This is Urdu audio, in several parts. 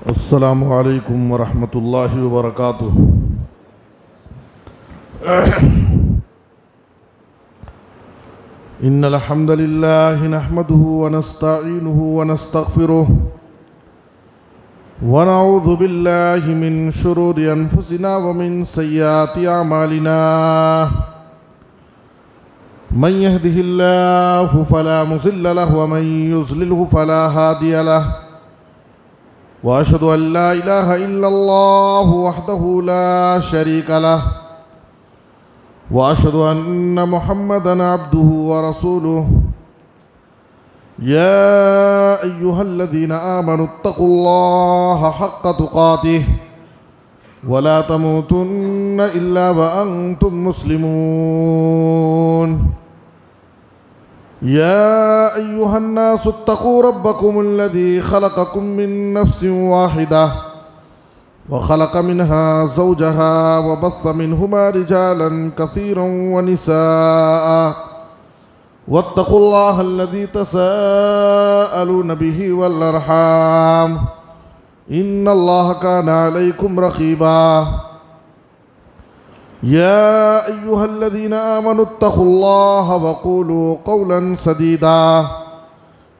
السلام علیکم ورحمۃ اللہ وبرکاتہ۔ ان الحمد للہ نحمده ونستعینه ونستغفره ونعوذ باللہ من شرور انفسنا ومن سیئات اعمالنا، من يهده الله فلا مضل له ومن يضلله فلا هادي له، وأشهد أن لا إله إلا الله وحده لا شريك له، وأشهد أن محمدًا عبده ورسوله۔ يا أيها الذين آمنوا اتقوا الله حق تقاته ولا تموتن إلا وأنتم مسلمون۔ يا أيها الناس اتقوا ربكم الذي خلقكم من نفس واحدة وخلق منها زوجها وبث منهما رجالا كثيرا ونساء، واتقوا الله الذي تساءلون به والأرحام إن الله كان عليكم رقيبا۔ يا أيها الذين آمنوا اتقوا الله وقولوا قولا سديدا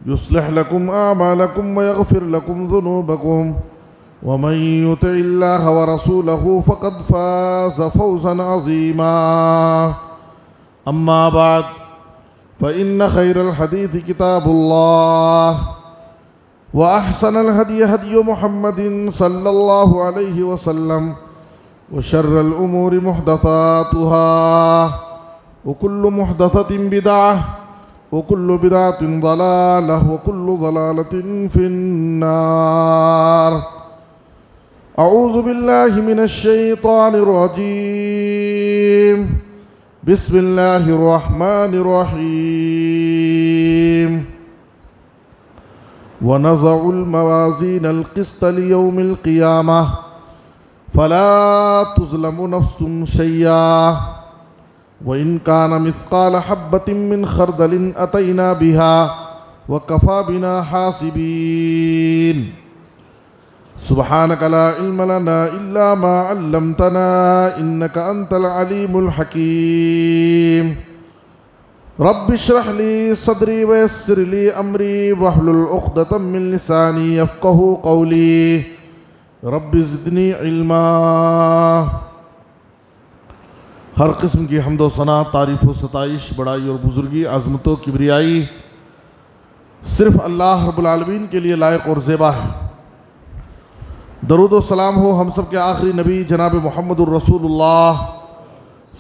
يصلح لكم أعمالكم ويغفر لكم ذنوبكم، ومن يطع الله ورسوله فقد فاز فوزا عظيما۔ أما بعد فإن خير الحديث كتاب الله، وأحسن الهدي هدي محمد صلى الله عليه وسلم، وشر الأمور محدثاتها، وكل محدثة بدعة، وكل بدعة ضلالة، وكل ضلالة في النار۔ أعوذ بالله من الشيطان الرجيم، بسم الله الرحمن الرحيم۔ ونضع الموازين القسط ليوم القيامة فلا تظلم نفس شيئا وإن كان مثقال حبة من خردل أتينا بها وكفى بنا حاسبين۔ سبحانك لا علم لنا إلا ما علمتنا إنك أنت العليم الحكيم۔ رب اشرح لي صدري ويسر لي أمري واحلل عقدة من لساني يفقهوا قولي، رب زدنی علما۔ ہر قسم کی حمد و ثنا، تعریف و ستائش، بڑائی اور بزرگی، عظمت و کبریائی صرف اللہ رب العالمین کے لیے لائق اور زیبا ہے۔ درود و سلام ہو ہم سب کے آخری نبی جناب محمد الرسول اللہ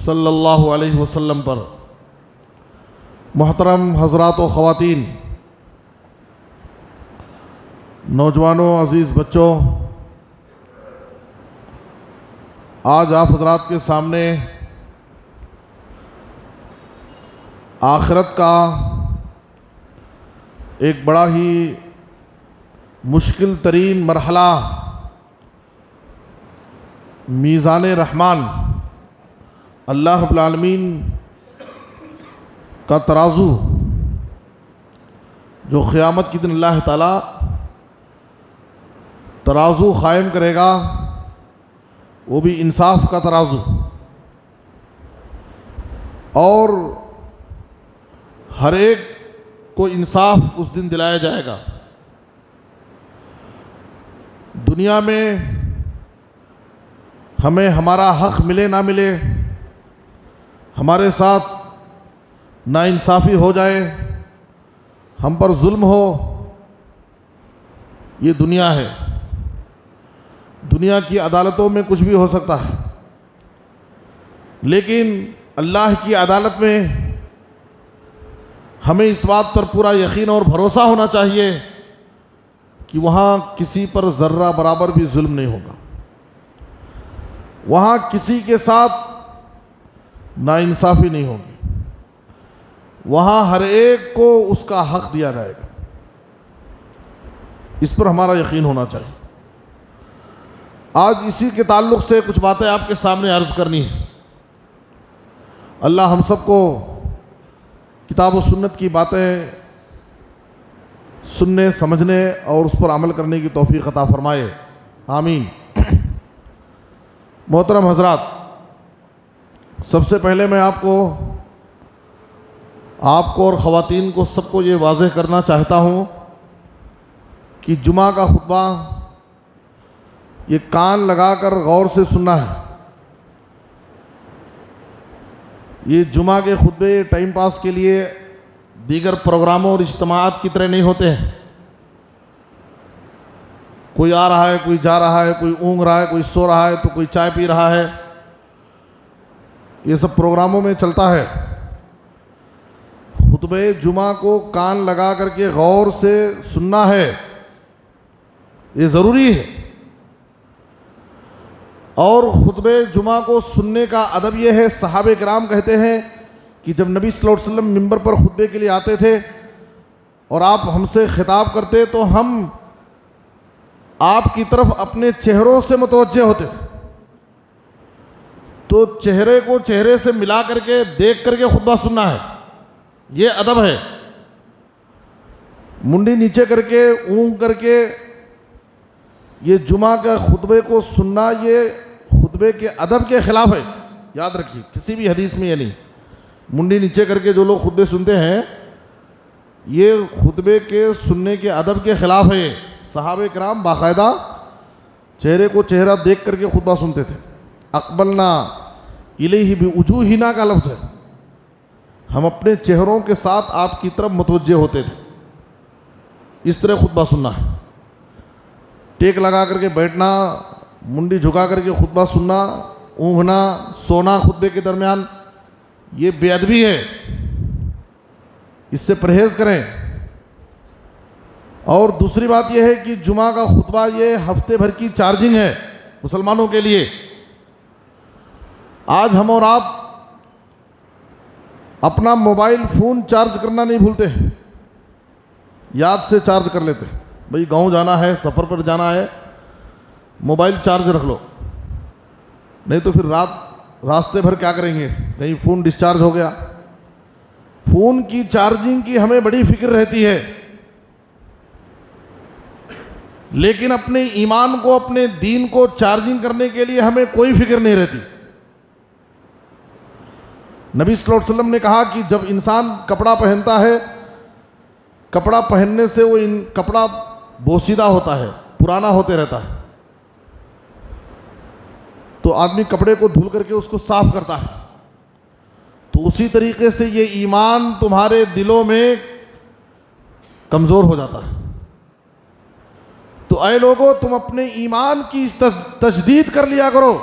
صلی اللہ علیہ وسلم پر۔ محترم حضرات و خواتین، نوجوانوں، عزیز بچوں، آج آپ حضرات کے سامنے آخرت کا ایک بڑا ہی مشکل ترین مرحلہ، میزان رحمان، اللہ رب العالمین کا ترازو، جو قیامت کے دن اللہ تعالیٰ ترازو قائم کرے گا، وہ بھی انصاف کا ترازو، اور ہر ایک کو انصاف اس دن دلایا جائے گا۔ دنیا میں ہمیں ہمارا حق ملے نہ ملے، ہمارے ساتھ ناانصافی ہو جائے، ہم پر ظلم ہو، یہ دنیا ہے۔ دنیا کی عدالتوں میں کچھ بھی ہو سکتا ہے، لیکن اللہ کی عدالت میں ہمیں اس بات پر پورا یقین اور بھروسہ ہونا چاہیے کہ وہاں کسی پر ذرہ برابر بھی ظلم نہیں ہوگا، وہاں کسی کے ساتھ ناانصافی نہیں ہوگی، وہاں ہر ایک کو اس کا حق دیا جائے گا۔ اس پر ہمارا یقین ہونا چاہیے۔ آج اسی کے تعلق سے کچھ باتیں آپ کے سامنے عرض کرنی ہیں۔ اللہ ہم سب کو کتاب و سنت کی باتیں سننے، سمجھنے اور اس پر عمل کرنے کی توفیق عطا فرمائے۔ آمین۔ محترم حضرات، سب سے پہلے میں آپ کو اور خواتین کو سب کو یہ واضح کرنا چاہتا ہوں کہ جمعہ کا خطبہ یہ کان لگا کر غور سے سننا ہے۔ یہ جمعہ کے خطبے ٹائم پاس کے لیے دیگر پروگراموں اور اجتماعات کی طرح نہیں ہوتے ہیں۔ کوئی آ رہا ہے، کوئی جا رہا ہے، کوئی اونگ رہا ہے، کوئی سو رہا ہے تو کوئی چائے پی رہا ہے، یہ سب پروگراموں میں چلتا ہے۔ خطبے جمعہ کو کان لگا کر کے غور سے سننا ہے، یہ ضروری ہے۔ اور خطبے جمعہ کو سننے کا ادب یہ ہے، صحابہ کرام کہتے ہیں کہ جب نبی صلی اللہ علیہ وسلم منبر پر خطبے کے لیے آتے تھے اور آپ ہم سے خطاب کرتے تو ہم آپ کی طرف اپنے چہروں سے متوجہ ہوتے تھے، تو چہرے کو چہرے سے ملا کر کے دیکھ کر کے خطبہ سننا ہے، یہ ادب ہے۔ منڈی نیچے کر کے اونگ کر کے یہ جمعہ کے خطبے کو سننا یہ خطبے کے ادب کے خلاف ہے، یاد رکھیے، کسی بھی حدیث میں یہ نہیں۔ منڈی نیچے کر کے جو لوگ خطبے سنتے ہیں یہ خطبے کے سننے کے ادب کے خلاف ہے۔ صحابہ کرام باقاعدہ چہرے کو چہرہ دیکھ کر کے خطبہ سنتے تھے۔ اقبلنا الیہ بوجوہنا کا لفظ ہے، ہم اپنے چہروں کے ساتھ آپ کی طرف متوجہ ہوتے تھے۔ اس طرح خطبہ سننا ہے، ٹیک لگا کر کے بیٹھنا، منڈی جھکا کر کے خطبہ سننا، اونگنا، سونا خطبے کے درمیان، یہ بے ادبی ہے، اس سے پرہیز کریں۔ اور دوسری بات یہ ہے کہ جمعہ کا خطبہ یہ ہفتے بھر کی چارجنگ ہے مسلمانوں کے لیے۔ آج ہم اور آپ اپنا موبائل فون چارج کرنا نہیں بھولتے، یاد سے چارج کر لیتے، بھئی گاؤں جانا ہے، سفر پر جانا ہے، موبائل چارج رکھ لو، نہیں تو پھر راستے بھر کیا کریں گے، کہیں فون ڈسچارج ہو گیا۔ فون کی چارجنگ کی ہمیں بڑی فکر رہتی ہے، لیکن اپنے ایمان کو، اپنے دین کو چارجنگ کرنے کے لیے ہمیں کوئی فکر نہیں رہتی۔ نبی صلی اللہ علیہ وسلم نے کہا کہ جب انسان کپڑا پہنتا ہے، کپڑا پہننے سے وہ کپڑا بوسیدہ ہوتا ہے، پرانا ہوتے رہتا ہے، تو آدمی کپڑے کو دھل کر کے اس کو صاف کرتا ہے، تو اسی طریقے سے یہ ایمان تمہارے دلوں میں کمزور ہو جاتا ہے۔ تو اے لوگو، تم اپنے ایمان کی تجدید کر لیا کرو،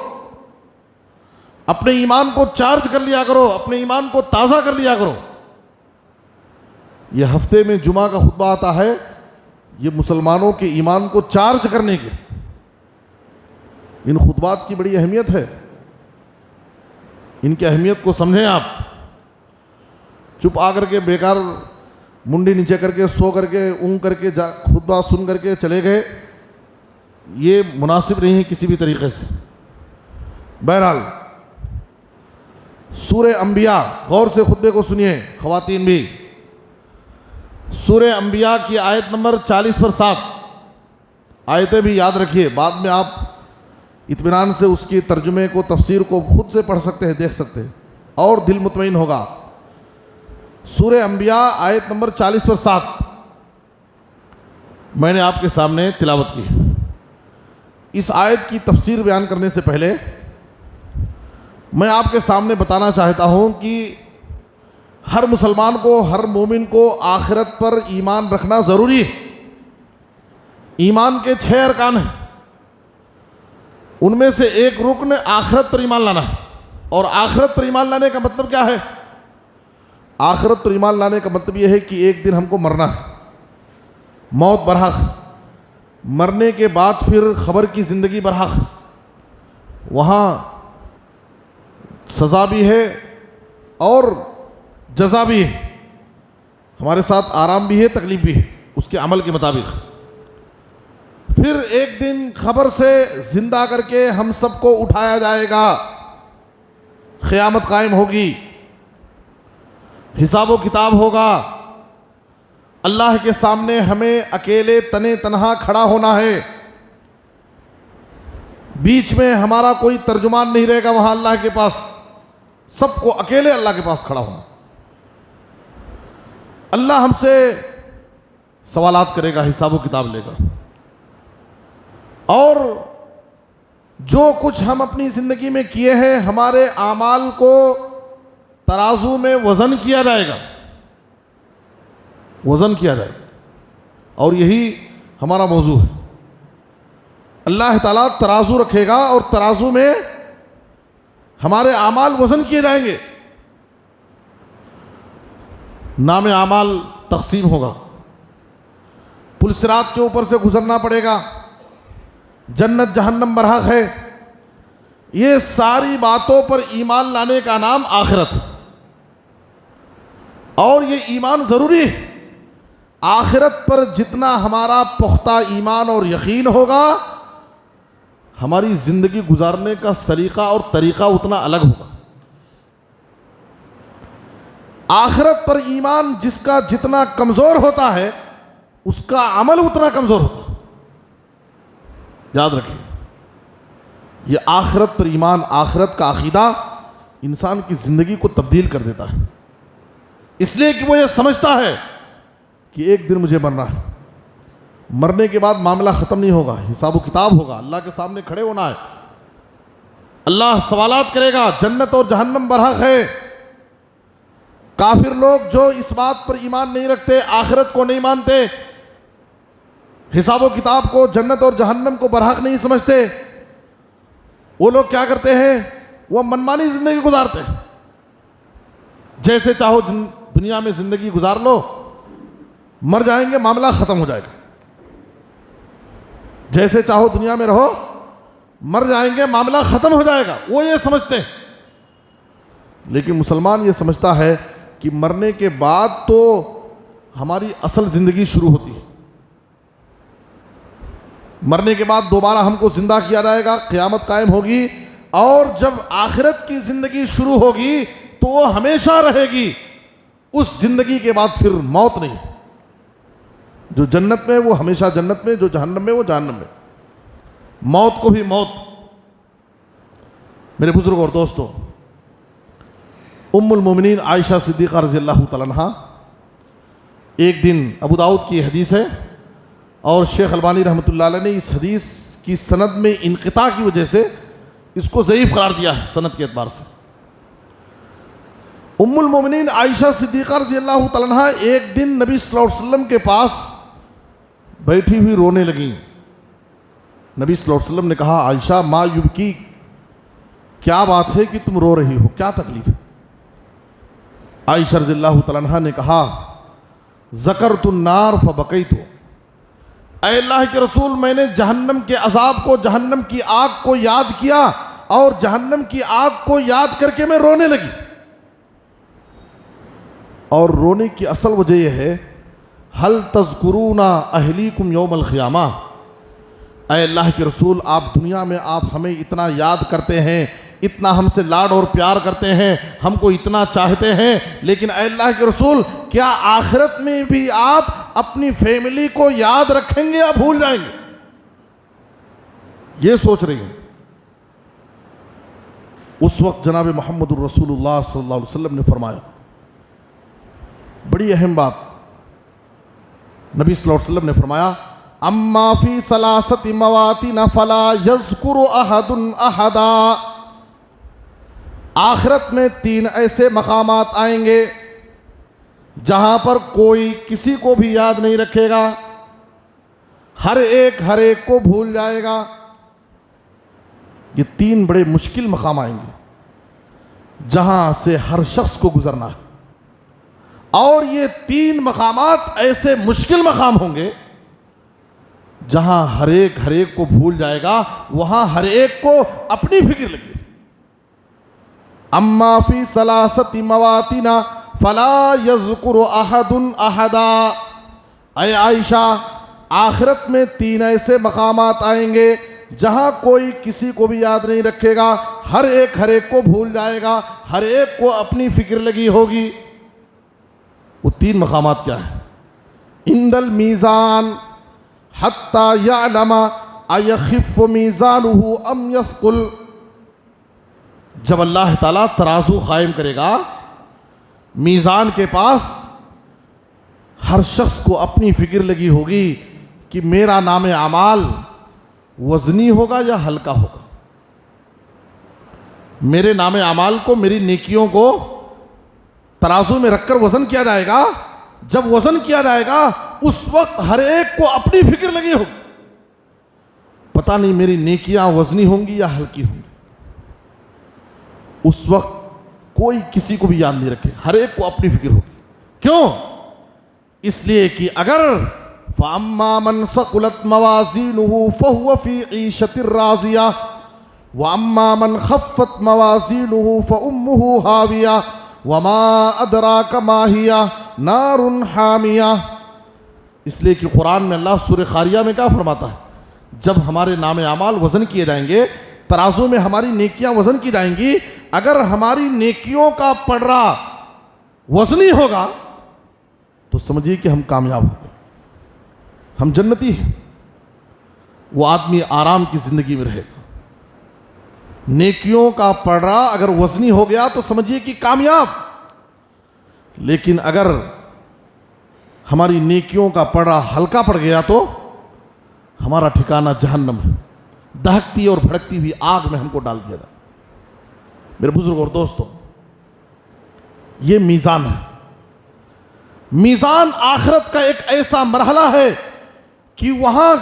اپنے ایمان کو چارج کر لیا کرو، اپنے ایمان کو تازہ کر لیا کرو۔ یہ ہفتے میں جمعہ کا خطبہ آتا ہے، یہ مسلمانوں کے ایمان کو چارج کرنے کے، ان خطبات کی بڑی اہمیت ہے، ان کی اہمیت کو سمجھیں آپ۔ چپ آ کر کے بیکار منڈی نیچے کر کے سو کر کے اونگ کر کے خطبہ سن کر کے چلے گئے، یہ مناسب نہیں ہے کسی بھی طریقے سے۔ بہرحال سورہ انبیاء، غور سے خطبے کو سنیے خواتین بھی۔ سورہ انبیاء کی آیت نمبر 40 پر 7 آیتیں بھی یاد رکھیے، بعد میں آپ اطمینان سے اس کی ترجمے کو، تفسیر کو خود سے پڑھ سکتے ہیں، دیکھ سکتے ہیں، اور دل مطمئن ہوگا۔ سورہ انبیاء آیت نمبر 40 پر 7 میں نے آپ کے سامنے تلاوت کی۔ اس آیت کی تفسیر بیان کرنے سے پہلے میں آپ کے سامنے بتانا چاہتا ہوں کہ ہر مسلمان کو، ہر مومن کو آخرت پر ایمان رکھنا ضروری ہے۔ ایمان کے 6 ارکان ہیں، ان میں سے ایک رکن آخرت پر ایمان لانا ہے۔ اور آخرت پر ایمان لانے کا مطلب کیا ہے؟ آخرت پر ایمان لانے کا مطلب یہ ہے کہ ایک دن ہم کو مرنا ہے، موت برحق، مرنے کے بعد پھر خبر کی زندگی برحق، وہاں سزا بھی ہے اور جزا بھی ہے، ہمارے ساتھ آرام بھی ہے، تکلیف بھی ہے، اس کے عمل کے مطابق۔ پھر ایک دن خبر سے زندہ کر کے ہم سب کو اٹھایا جائے گا، قیامت قائم ہوگی، حساب و کتاب ہوگا، اللہ کے سامنے ہمیں اکیلے تنے تنہا کھڑا ہونا ہے۔ بیچ میں ہمارا کوئی ترجمان نہیں رہے گا، وہاں اللہ کے پاس سب کو اکیلے اللہ کے پاس کھڑا ہونا۔ اللہ ہم سے سوالات کرے گا، حساب و کتاب لے گا، اور جو کچھ ہم اپنی زندگی میں کیے ہیں ہمارے اعمال کو ترازو میں وزن کیا جائے گا، وزن کیا جائے گا، اور یہی ہمارا موضوع ہے۔ اللہ تعالیٰ ترازو رکھے گا اور ترازو میں ہمارے اعمال وزن کیے جائیں گے، نام اعمال تقسیم ہوگا، پل صراط کے اوپر سے گزرنا پڑے گا، جنت جہنم برحق ہے۔ یہ ساری باتوں پر ایمان لانے کا نام آخرت ہے، اور یہ ایمان ضروری ہے۔ آخرت پر جتنا ہمارا پختہ ایمان اور یقین ہوگا، ہماری زندگی گزارنے کا سلیقہ اور طریقہ اتنا الگ ہوگا۔ آخرت پر ایمان جس کا جتنا کمزور ہوتا ہے اس کا عمل اتنا کمزور ہوتا ہے۔ یاد رکھیے، یہ آخرت پر ایمان، آخرت کا عقیدہ انسان کی زندگی کو تبدیل کر دیتا ہے، اس لیے کہ وہ یہ سمجھتا ہے کہ ایک دن مجھے مرنا ہے، مرنے کے بعد معاملہ ختم نہیں ہوگا، حساب و کتاب ہوگا، اللہ کے سامنے کھڑے ہونا ہے، اللہ سوالات کرے گا، جنت اور جہنم برحق ہے۔ کافر لوگ جو اس بات پر ایمان نہیں رکھتے، آخرت کو نہیں مانتے، حساب و کتاب کو، جنت اور جہنم کو برحق نہیں سمجھتے، وہ لوگ کیا کرتے ہیں؟ وہ منمانی زندگی گزارتے ہیں، جیسے چاہو دنیا میں زندگی گزار لو، مر جائیں گے معاملہ ختم ہو جائے گا، جیسے چاہو دنیا میں رہو، مر جائیں گے معاملہ ختم ہو جائے گا، وہ یہ سمجھتے ہیں۔ لیکن مسلمان یہ سمجھتا ہے کہ مرنے کے بعد تو ہماری اصل زندگی شروع ہوتی ہے، مرنے کے بعد دوبارہ ہم کو زندہ کیا جائے گا، قیامت قائم ہوگی، اور جب آخرت کی زندگی شروع ہوگی تو وہ ہمیشہ رہے گی، اس زندگی کے بعد پھر موت نہیں۔ جو جنت میں وہ ہمیشہ جنت میں، جو جہنم میں وہ جہنم میں، موت کو بھی موت۔ میرے بزرگ اور دوستو، ام المومنین عائشہ صدیقہ رضی اللہ تعالیٰ عنہا، ایک دن ابو داؤد کی حدیث ہے، اور شیخ البانی رحمۃ اللہ علیہ نے اس حدیث کی سند میں انقطاع کی وجہ سے اس کو ضعیف قرار دیا ہے سند کے اعتبار سے۔ ام المومنین عائشہ صدیقہ رضی اللہ تعالیٰ عنہا ایک دن نبی صلی اللہ علیہ وسلم کے پاس بیٹھی ہوئی رونے لگیں۔ نبی صلی اللہ علیہ وسلم نے کہا، عائشہ ما یبکی، کیا بات ہے کہ تم رو رہی ہو، کیا تکلیف ہے؟ عائشہ رضی اللہ تعالیٰ عنہا نے کہا، ذکرت النار فبکیت، اے اللہ کے رسول، میں نے جہنم کے عذاب کو، جہنم کی آگ کو یاد کیا، اور جہنم کی آگ کو یاد کر کے میں رونے لگی۔ اور رونے کی اصل وجہ یہ ہے، ہل تذکرون اہلیکم یوم القیامہ، اے اللہ کے رسول، آپ دنیا میں آپ ہمیں اتنا یاد کرتے ہیں، اتنا ہم سے لاڈ اور پیار کرتے ہیں، ہم کو اتنا چاہتے ہیں، لیکن اے اللہ کے رسول، کیا آخرت میں بھی آپ اپنی فیملی کو یاد رکھیں گے یا بھول جائیں گے؟ یہ سوچ رہی ہیں۔ اس وقت جناب محمد الرسول اللہ صلی اللہ علیہ وسلم نے فرمایا، بڑی اہم بات، نبی صلی اللہ علیہ وسلم نے فرمایا، اما فی ثلاثت مواطن فلا یذکر احد احدا، آخرت میں 3 ایسے مقامات آئیں گے جہاں پر کوئی کسی کو بھی یاد نہیں رکھے گا، ہر ایک کو بھول جائے گا۔ یہ 3 بڑے مشکل مقام آئیں گے جہاں سے ہر شخص کو گزرنا ہے، اور یہ 3 مقامات ایسے مشکل مقام ہوں گے جہاں ہر ایک کو بھول جائے گا، وہاں ہر ایک کو اپنی فکر لگے۔ اما فی ثلاثت مواطن فلا یذکر احد احدا، اے عائشہ، آخرت میں 3 ایسے مقامات آئیں گے جہاں کوئی کسی کو بھی یاد نہیں رکھے گا، ہر ایک کو بھول جائے گا، ہر ایک کو اپنی فکر لگی ہوگی۔ وہ 3 مقامات کیا ہیں؟ عند المیزان حتی یعلم اَيَخِفُّ مِيزَانُهُ أَمْ يَثْقُلُ، جب اللہ تعالیٰ ترازو قائم کرے گا میزان کے پاس، ہر شخص کو اپنی فکر لگی ہوگی کہ میرا نام اعمال وزنی ہوگا یا ہلکا ہوگا. میرے نام اعمال کو، میری نیکیوں کو ترازو میں رکھ کر وزن کیا جائے گا. جب وزن کیا جائے گا اس وقت ہر ایک کو اپنی فکر لگی ہوگی، پتہ نہیں میری نیکیاں وزنی ہوں گی یا ہلکی ہوں گی. اس وقت کوئی کسی کو بھی یاد نہیں رکھے، ہر ایک کو اپنی فکر ہوگی. کیوں؟ اس لیے کہ اگر فَأَمَّا مَنْ ثَقُلَتْ مَوَازِينُهُ فَهُوَ فِي عِيشَةٍ رَاضِيَةٍ وَأَمَّا مَنْ خَفَّتْ مَوَازِينُهُ فَأُمُّهُ هَاوِيَةٌ وَمَا أَدْرَاكَ مَا هِيَ نَارٌ حَامِيَةٌ. اس لیے کہ قرآن میں اللہ سورہ خاریہ میں کیا فرماتا ہے؟ جب ہمارے نام اعمال وزن کیے جائیں گے، ترازو میں ہماری نیکیاں وزن کی جائیں گی، اگر ہماری نیکیوں کا پڑھا وزنی ہوگا تو سمجھیے کہ ہم کامیاب ہو گئے، ہم جنتی ہیں. وہ آدمی آرام کی زندگی میں رہے گا. نیکیوں کا پڑھا اگر وزنی ہو گیا تو سمجھیے کہ کامیاب. لیکن اگر ہماری نیکیوں کا پڑھا ہلکا پڑ گیا تو ہمارا ٹھکانہ جہنم ہے، دہکتی اور بھڑکتی ہوئی آگ میں ہم کو ڈال دیا جائے. میرے بزرگ اور دوستو، یہ میزان ہے. میزان آخرت کا ایک ایسا مرحلہ ہے کہ وہاں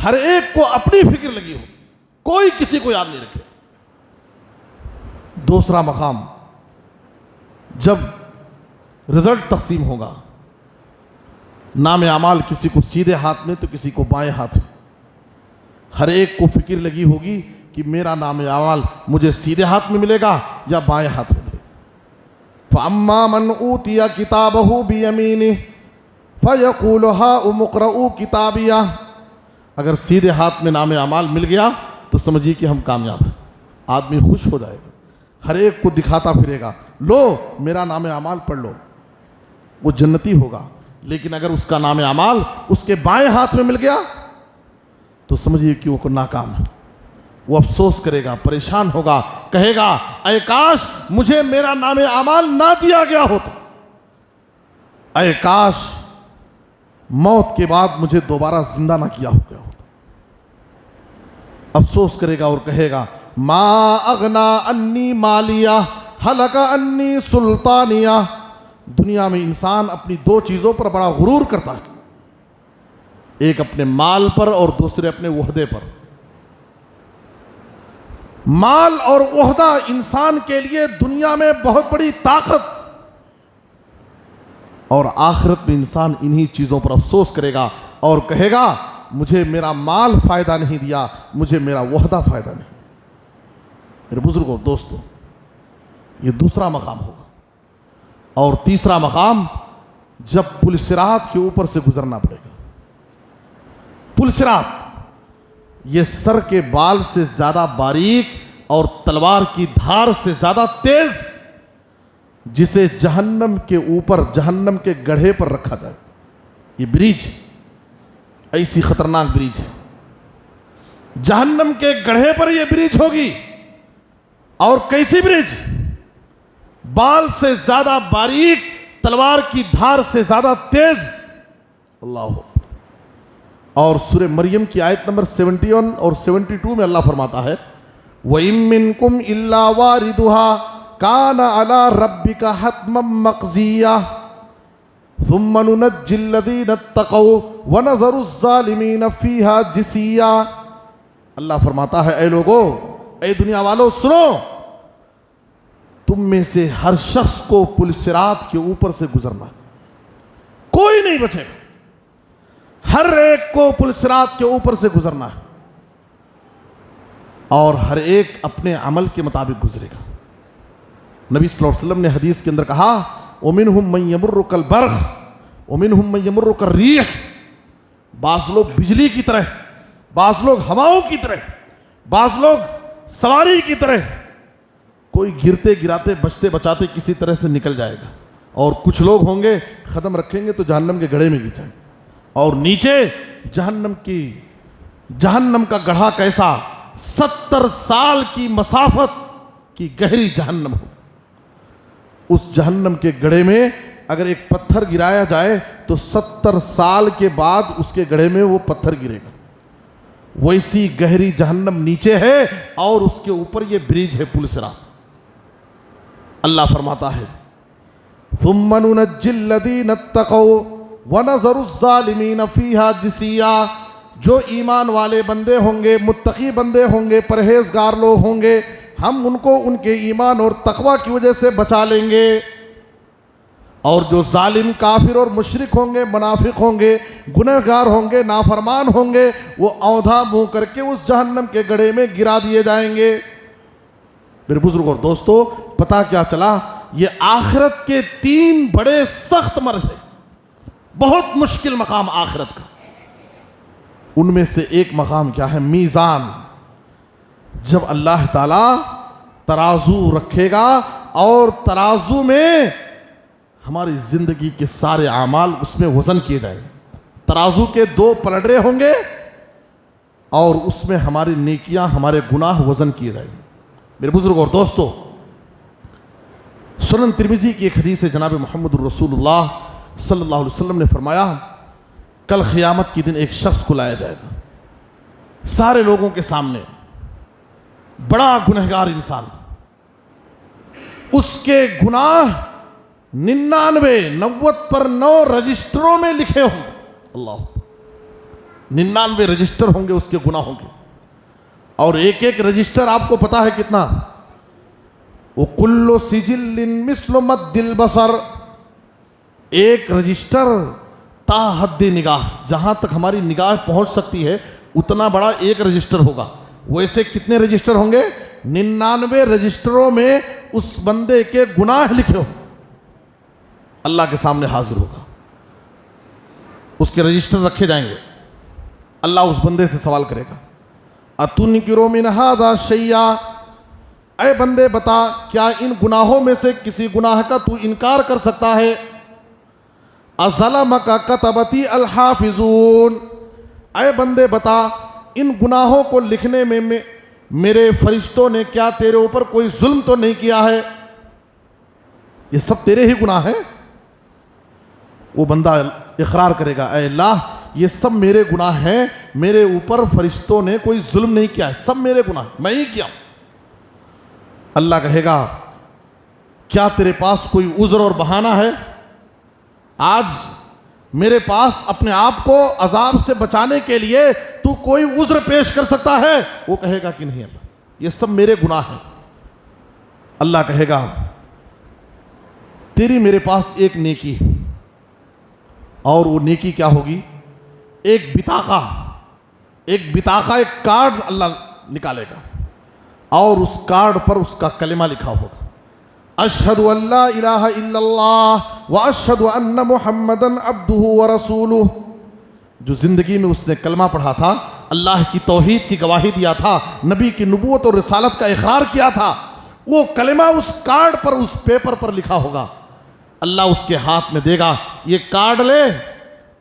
ہر ایک کو اپنی فکر لگی ہو، کوئی کسی کو یاد نہیں رکھے. دوسرا مقام، جب رزلٹ تقسیم ہوگا، نام اعمال کسی کو سیدھے ہاتھ میں تو کسی کو بائیں ہاتھ میں. ہر ایک کو فکر لگی ہوگی کہ میرا نام اعمال مجھے سیدھے ہاتھ میں ملے گا یا بائیں ہاتھ میں ملے گا. فَأَمَّا مَنْ أُوتِيَ كِتَابَهُ بِيَمِينِهِ فَيَقُولُ هَاؤُمُ اقْرَءُوا كِتَابِيَهْ، اگر سیدھے ہاتھ میں نام اعمال مل گیا تو سمجھیے کہ ہم کامیاب ہیں. آدمی خوش ہو جائے گا، ہر ایک کو دکھاتا پھرے گا، لو میرا نام اعمال پڑھ لو، وہ جنتی ہوگا. لیکن اگر اس کا نام اعمال اس کے بائیں ہاتھ میں مل گیا تو سمجھیے کہ وہ ناکام ہے. وہ افسوس کرے گا، پریشان ہوگا، کہے گا اے کاش مجھے میرا نام اعمال نہ دیا گیا ہوتا، اے کاش موت کے بعد مجھے دوبارہ زندہ نہ کیا گیا ہوتا. افسوس کرے گا اور کہے گا ما اغنا انی مالیہ ہلک انی سلطانیہ. دنیا میں انسان اپنی دو چیزوں پر بڑا غرور کرتا ہے، ایک اپنے مال پر اور دوسرے اپنے عہدے پر. مال اور عہدہ انسان کے لیے دنیا میں بہت بڑی طاقت، اور آخرت میں انسان انہی چیزوں پر افسوس کرے گا اور کہے گا مجھے میرا مال فائدہ نہیں دیا، مجھے میرا عہدہ فائدہ نہیں دیا. میرے بزرگوں دوستوں، یہ دوسرا مقام ہوگا. اور تیسرا مقام، جب پل صراط کے اوپر سے گزرنا پڑے گا. پل صراط یہ سر کے بال سے زیادہ باریک اور تلوار کی دھار سے زیادہ تیز، جسے جہنم کے اوپر، جہنم کے گڑھے پر رکھا جائے. یہ بریج ایسی خطرناک بریج ہے، جہنم کے گڑھے پر یہ بریج ہوگی. اور کیسی بریج؟ بال سے زیادہ باریک، تلوار کی دھار سے زیادہ تیز. اللہ. اور سورہ مریم کی آیت نمبر 71 اور 72 میں اللہ فرماتا ہے وَإِن مِّنكُمْ إِلَّا وَارِدُهَا كَانَ عَلَىٰ رَبِّكَ حَتْمًا مَّقْضِيًّا ثُمَّ نُنَجِّي الَّذِينَ اتَّقَوْا وَنَذَرُ الظَّالِمِينَ فِيهَا جِثِيًّا. اللہ فرماتا ہے اے لوگو، اے دنیا والو سنو، تم میں سے ہر شخص کو پل صراط کے اوپر سے گزرنا، کوئی نہیں بچے گا، ہر ایک کو پل صراط کے اوپر سے گزرنا ہے، اور ہر ایک اپنے عمل کے مطابق گزرے گا. نبی صلی اللہ علیہ وسلم نے حدیث کے اندر کہا وَمِنْهُمْ مَنْ يَمُرُّ كَالْبَرْقِ وَمِنْهُمْ مَنْ يَمُرُّ كَالرِّيحِ. بعض لوگ بجلی کی طرح، بعض لوگ ہواؤں کی طرح، بعض لوگ سواری کی طرح، کوئی گرتے گراتے بچتے بچاتے کسی طرح سے نکل جائے گا، اور کچھ لوگ ہوں گے قدم رکھیں گے تو جہنم کے گڑھے میں گر جائیں گے، اور نیچے جہنم کی جہنم کا گڑھا کیسا؟ 70 سال کی مسافت کی گہری جہنم ہو. اس جہنم کے گڑھے میں اگر ایک پتھر گرایا جائے تو 70 سال کے بعد اس کے گڑھے میں وہ پتھر گرے گا. ویسی گہری جہنم نیچے ہے اور اس کے اوپر یہ برج ہے، پل صراط. اللہ فرماتا ہے ثم ننجی الذین اتقوا ونذر الظالمین فیہا جثیا. جو ایمان والے بندے ہوں گے، متقی بندے ہوں گے، پرہیزگار لوگ ہوں گے، ہم ان کو ان کے ایمان اور تقوی کی وجہ سے بچا لیں گے. اور جو ظالم کافر اور مشرک ہوں گے، منافق ہوں گے، گنہگار ہوں گے، نافرمان ہوں گے، وہ اوندھا منہ کر کے اس جہنم کے گڑھے میں گرا دیے جائیں گے. میرے بزرگ اور دوستو، پتہ کیا چلا؟ یہ آخرت کے 3 بڑے سخت مرحلے، بہت مشکل مقام آخرت کا. ان میں سے ایک مقام کیا ہے؟ میزان. جب اللہ تعالیٰ ترازو رکھے گا اور ترازو میں ہماری زندگی کے سارے اعمال اس میں وزن کیے جائیں گے. ترازو کے 2 پلڑے ہوں گے اور اس میں ہماری نیکیاں، ہمارے گناہ وزن کیے جائیں گے. میرے بزرگ اور دوستو، سنن ترمذی کی ایک حدیث ہے، جناب محمد الرسول اللہ صلی اللہ علیہ وسلم نے فرمایا کل قیامت کے دن ایک شخص کو لایا جائے گا سارے لوگوں کے سامنے، بڑا گنہگار انسان. اس کے گناہ 99 پر 9 رجسٹروں میں لکھے ہوں گے. اللہ، 99 رجسٹر ہوں گے اس کے گناہوں کے. اور ایک رجسٹر آپ کو پتا ہے کتنا؟ وہ کل سجل مثل مد البصر. ایک رجسٹر تا حد نگاہ، جہاں تک ہماری نگاہ پہنچ سکتی ہے اتنا بڑا ایک رجسٹر ہوگا. ویسے کتنے رجسٹر ہوں گے؟ 99 رجسٹروں میں اس بندے کے گناہ لکھے ہوں. اللہ کے سامنے حاضر ہوگا، اس کے رجسٹر رکھے جائیں گے. اللہ اس بندے سے سوال کرے گا اتنکر من ھذا شیئا، اے بندے بتا کیا ان گناہوں میں سے کسی گناہ کا تو انکار کر سکتا ہے؟ اظلمک کتبتی الحافظون، اے بندے بتا ان گناہوں کو لکھنے میں میرے فرشتوں نے کیا تیرے اوپر کوئی ظلم تو نہیں کیا ہے؟ یہ سب تیرے ہی گناہ ہیں. وہ بندہ اقرار کرے گا اے اللہ یہ سب میرے گناہ ہیں، میرے اوپر فرشتوں نے کوئی ظلم نہیں کیا ہے، سب میرے گناہ میں ہی کیا. اللہ کہے گا کیا تیرے پاس کوئی عذر اور بہانہ ہے؟ آج میرے پاس اپنے آپ کو عذاب سے بچانے کے لیے تو کوئی عذر پیش کر سکتا ہے؟ وہ کہے گا کہ نہیں اللہ، یہ سب میرے گناہ ہیں. اللہ کہے گا تیری میرے پاس ایک نیکی ہے، اور وہ نیکی کیا ہوگی؟ ایک بطاقہ، ایک کارڈ اللہ نکالے گا اور اس کارڈ پر اس کا کلمہ لکھا ہوگا اشہد ان لا الہ الا اللہ واشہد ان محمدن عبدہ ورسولہ. جو زندگی میں اس نے کلمہ پڑھا تھا، اللہ کی توحید کی گواہی دیا تھا، نبی کی نبوت اور رسالت کا اقرار کیا تھا، وہ کلمہ اس کارڈ پر، اس پیپر پر لکھا ہوگا. اللہ اس کے ہاتھ میں دے گا یہ کارڈ لے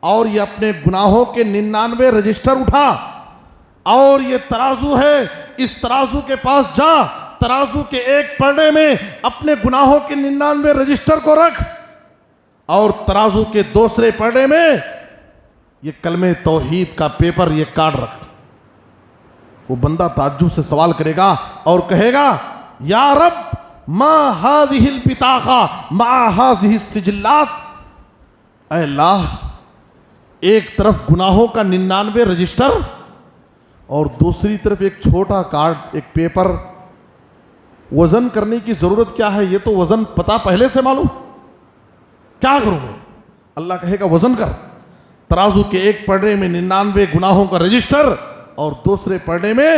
اور یہ اپنے گناہوں کے 99 رجسٹر اٹھا، اور یہ ترازو ہے، اس ترازو کے پاس جا، ترازو کے ایک پلڑے میں اپنے گناہوں کے 99 رجسٹر کو رکھ، اور ترازو کے دوسرے پلڑے میں یہ کلمہ توحید کا پیپر، یہ کارڈ رکھ. وہ بندہ تعجب سے سوال کرے گا اور کہے گا یا رب ما هذه البطاقہ مع هذه السجلات. اے اللہ، ایک طرف گناہوں کا 99 رجسٹر اور دوسری طرف ایک چھوٹا کارڈ، ایک پیپر. وزن کرنے کی ضرورت کیا ہے؟ یہ تو وزن پتا پہلے سے معلوم، کیا کروں میں؟ اللہ کہے گا وزن کر. ترازو کے ایک پلڑے میں 99 گناہوں کا رجسٹر اور دوسرے پلڑے میں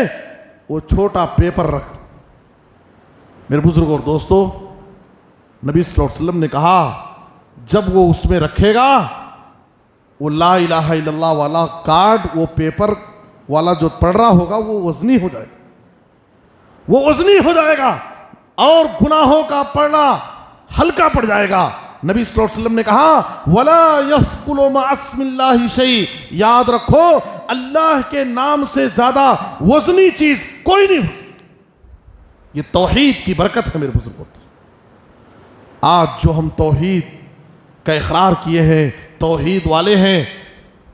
وہ چھوٹا پیپر رکھ. میرے بزرگ اور دوستو، نبی صلی اللہ علیہ وسلم نے کہا جب وہ اس میں رکھے گا، وہ لا الہ الا اللہ والا کارڈ، وہ پیپر والا جو پڑھ رہا ہوگا وہ وزنی ہو جائے گا، وہ وزنی ہو جائے گا، اور گناہوں کا پڑھنا ہلکا پڑ جائے گا. نبی صلی اللہ علیہ وسلم نے کہا وَلَا يَثْقُلُ مَعَ اسْمِ اللَّهِ شَيْءٌ، یاد رکھو اللہ کے نام سے زیادہ وزنی چیز کوئی نہیں ہو سکتی۔ یہ توحید کی برکت ہے میرے بزرگوں۔ آج جو ہم توحید کا اقرار کیے ہیں، توحید والے ہیں،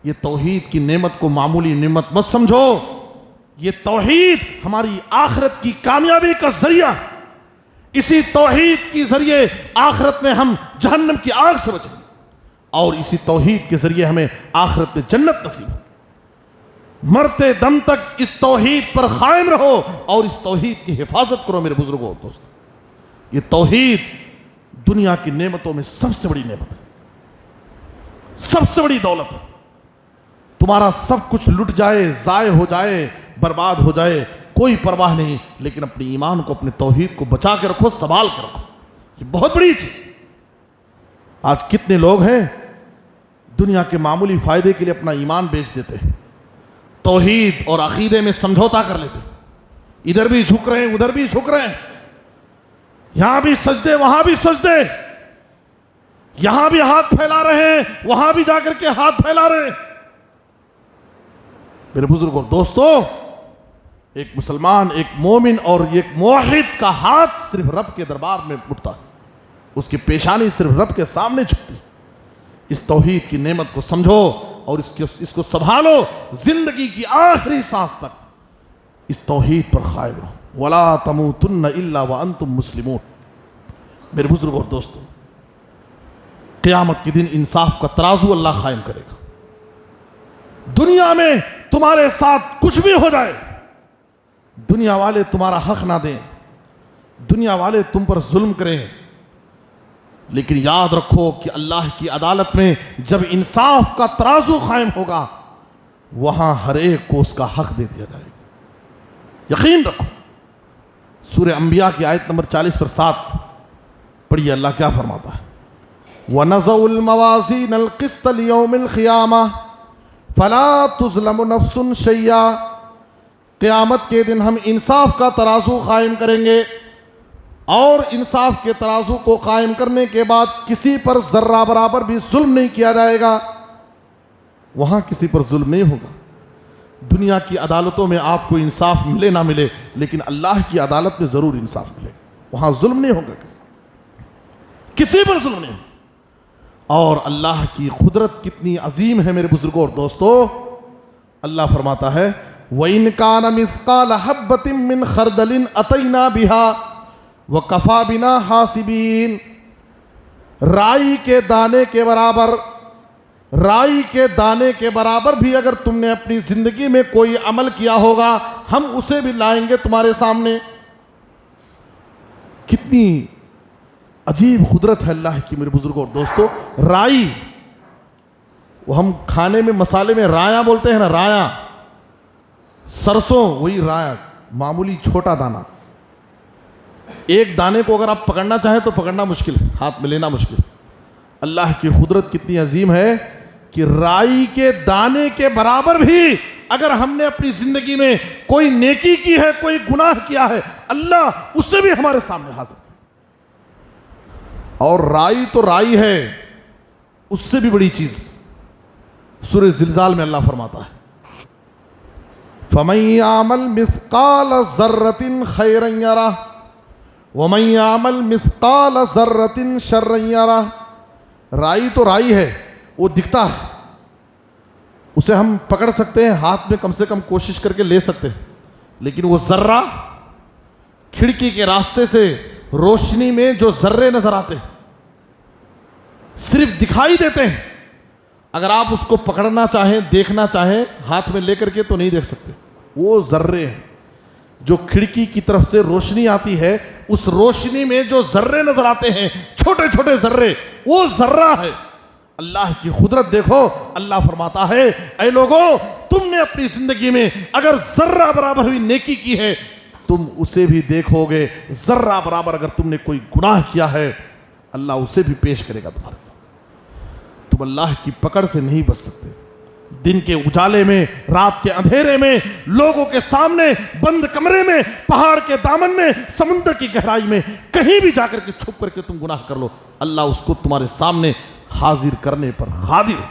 یہ توحید کی نعمت کو معمولی نعمت مت سمجھو۔ یہ توحید ہماری آخرت کی کامیابی کا ذریعہ، اسی توحید کے ذریعے آخرت میں ہم جہنم کی آگ سے بچیں، اور اسی توحید کے ذریعے ہمیں آخرت میں جنت نصیب ہو۔ مرتے دم تک اس توحید پر قائم رہو اور اس توحید کی حفاظت کرو میرے بزرگوں دوستو۔ یہ توحید دنیا کی نعمتوں میں سب سے بڑی نعمت ہے، سب سے بڑی دولت ہے۔ تمہارا سب کچھ لٹ جائے، ضائع ہو جائے، برباد ہو جائے، کوئی پرواہ نہیں، لیکن اپنے ایمان کو، اپنے توحید کو بچا کے رکھو، سنبھال کے رکھو۔ یہ بہت بڑی چیز۔ آج کتنے لوگ ہیں دنیا کے معمولی فائدے کے لیے اپنا ایمان بیچ دیتے ہیں، توحید اور عقیدے میں سمجھوتا کر لیتے ہیں، ادھر بھی جھک رہے ہیں، ادھر بھی جھک رہے ہیں، یہاں بھی سجدے، وہاں بھی سجدے، یہاں بھی ہاتھ پھیلا رہے ہیں، وہاں بھی جا کر کے ہاتھ پھیلا رہے ہیں۔ میرے بزرگوں دوستو، ایک مسلمان، ایک مومن اور ایک موحد کا ہاتھ صرف رب کے دربار میں اٹھتا ہے، اس کی پیشانی صرف رب کے سامنے جھکتی۔ اس توحید کی نعمت کو سمجھو اور اس کو سنبھالو، زندگی کی آخری سانس تک اس توحید پر قائم رہو۔ وَلَا تَمُوتُنَّ إِلَّا وَأَنْتُمْ مُسْلِمُونَ۔ میرے بزرگوں اور دوستو، قیامت کے دن انصاف کا ترازو اللہ قائم کرے گا۔ دنیا میں تمہارے ساتھ کچھ بھی ہو جائے، دنیا والے تمہارا حق نہ دیں، دنیا والے تم پر ظلم کریں، لیکن یاد رکھو کہ اللہ کی عدالت میں جب انصاف کا ترازو قائم ہوگا، وہاں ہر ایک کو اس کا حق دے دیا جائے گا۔ یقین رکھو۔ سورہ انبیاء کی آیت نمبر 40 پر 7 پڑھیے، اللہ کیا فرماتا ہے؟ وَنَزَعُ الْمَوَازِينَ الْقِسْطَ لِيَوْمِ الْقِيَامَةِ فَلَا تُظْلَمُ نَفْسٌ شَيْئًا۔ قیامت کے دن ہم انصاف کا ترازو قائم کریں گے، اور انصاف کے ترازو کو قائم کرنے کے بعد کسی پر ذرہ برابر بھی ظلم نہیں کیا جائے گا۔ وہاں کسی پر ظلم نہیں ہوگا۔ دنیا کی عدالتوں میں آپ کو انصاف ملے نہ ملے، لیکن اللہ کی عدالت میں ضرور انصاف ملے گا۔ وہاں ظلم نہیں ہوگا، کسی پر ظلم نہیں ہوگا۔ اور اللہ کی قدرت کتنی عظیم ہے میرے بزرگوں اور دوستو۔ اللہ فرماتا ہے وَإِنْ كَانَ مِثْقَالَ حَبَّةٍ مِّنْ خَرْدَلٍ أَتَيْنَا بِهَا وَكَفَى بِنَا حَاسِبِينَ۔ رائی کے دانے کے برابر، رائی کے دانے کے برابر بھی اگر تم نے اپنی زندگی میں کوئی عمل کیا ہوگا، ہم اسے بھی لائیں گے تمہارے سامنے۔ کتنی عجیب قدرت ہے اللہ کی میرے بزرگوں اور دوستو۔ رائی، وہ ہم کھانے میں مسالے میں رایا بولتے ہیں نا، رایا، سرسوں، وہی رایا، معمولی چھوٹا دانہ۔ ایک دانے کو اگر آپ پکڑنا چاہیں تو پکڑنا مشکل ہے، ہاتھ میں لینا مشکل۔ اللہ کی قدرت کتنی عظیم ہے کہ رائی کے دانے کے برابر بھی اگر ہم نے اپنی زندگی میں کوئی نیکی کی ہے، کوئی گناہ کیا ہے، اللہ اسے بھی ہمارے سامنے حاضر۔ اور رائی تو رائی ہے، اس سے بھی بڑی چیز سورہ زلزال میں اللہ فرماتا ہے فَمَن يَعْمَلْ مِثْقَالَ ذَرَّةٍ خَيْرًا يَرَهُ وَمَن يَعْمَلْ مِثْقَالَ ذَرَّةٍ شَرًّا يَرَهُ۔ رائی تو رائی ہے، وہ دکھتا ہے، اسے ہم پکڑ سکتے ہیں، ہاتھ میں کم سے کم کوشش کر کے لے سکتے ہیں، لیکن وہ ذرہ، کھڑکی کے راستے سے روشنی میں جو ذرے نظر آتے ہیں، صرف دکھائی دیتے ہیں، اگر آپ اس کو پکڑنا چاہیں، دیکھنا چاہیں ہاتھ میں لے کر کے تو نہیں دیکھ سکتے۔ وہ ذرے ہیں جو کھڑکی کی طرف سے روشنی آتی ہے، اس روشنی میں جو ذرے نظر آتے ہیں، چھوٹے چھوٹے ذرے، وہ ذرہ ہے۔ اللہ کی قدرت دیکھو، اللہ فرماتا ہے اے لوگو، تم نے اپنی زندگی میں اگر ذرہ برابر بھی نیکی کی ہے، تم اسے بھی دیکھو گے۔ ذرہ برابر اگر تم نے کوئی گناہ کیا ہے، اللہ اسے بھی پیش کرے گا تمہارے ساتھ۔ تم اللہ کی پکڑ سے نہیں بچ سکتے۔ دن کے اجالے میں، رات کے اندھیرے میں، لوگوں کے سامنے، بند کمرے میں، پہاڑ کے دامن میں، سمندر کی گہرائی میں، کہیں بھی جا کر کے چھپ کر کے تم گناہ کر لو، اللہ اس کو تمہارے سامنے حاضر کرنے پر قادر ہے۔